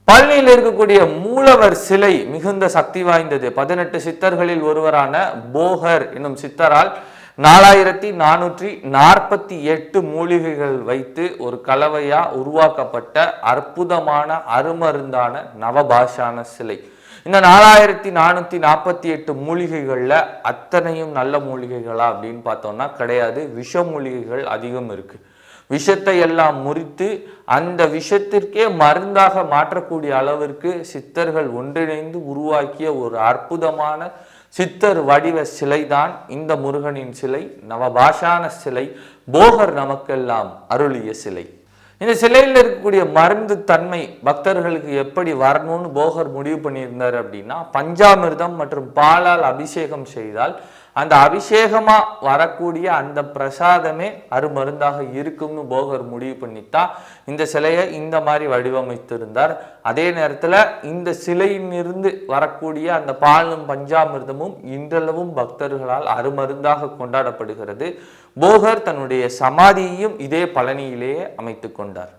பழனியில் இருக்கக்கூடிய மூலவர் சிலை மிகுந்த சக்தி வாய்ந்தது. 18 சித்தர்களில் ஒருவரான போகர் என்னும் சித்தரால் 4448 மூலிகைகள் வைத்து ஒரு கலவையா உருவாக்கப்பட்ட அற்புதமான அருமருந்தான நவபாஷான சிலை. இந்த 4448 மூலிகைகள்ல அத்தனையும் நல்ல மூலிகைகளா அப்படின்னு பார்த்தோம்னா கிடையாது. விஷ மூலிகைகள் அதிகம் இருக்கு. விஷத்தை எல்லாம் முறித்து அந்த விஷத்திற்கே மருந்தாக மாற்றக்கூடிய அளவிற்கு சித்தர்கள் ஒன்றிணைந்து உருவாக்கிய ஒரு அற்புதமான சித்தர் வடிவ சிலைதான் இந்த முருகனின் சிலை, நவபாஷான சிலை, போகர் நமக்கெல்லாம் அருளிய சிலை. இந்த சிலையில் இருக்கக்கூடிய மருந்து தன்மை பக்தர்களுக்கு எப்படி வரணும்னு போகர் முடிவு பண்ணியிருந்தார் அப்படின்னா, பஞ்சாமிர்தம் மற்றும் பாலால் அபிஷேகம் செய்தால் அந்த அபிஷேகமா வரக்கூடிய அந்த பிரசாதமே அருமருந்தாக இருக்கும்னு போகர் முடிவு பண்ணித்தான் இந்த சிலையை இந்த மாதிரி வடிவமைத்திருந்தார். அதே நேரத்துல இந்த சிலையிலிருந்து வரக்கூடிய அந்த பாலும் பஞ்சாமிர்தமும் இன்றளவும் பக்தர்களால் அருமருந்தாக கொண்டாடப்படுகிறது. போகர் தன்னுடைய சமாதியையும் இதே பழனியிலேயே அமைத்து கொண்டார்.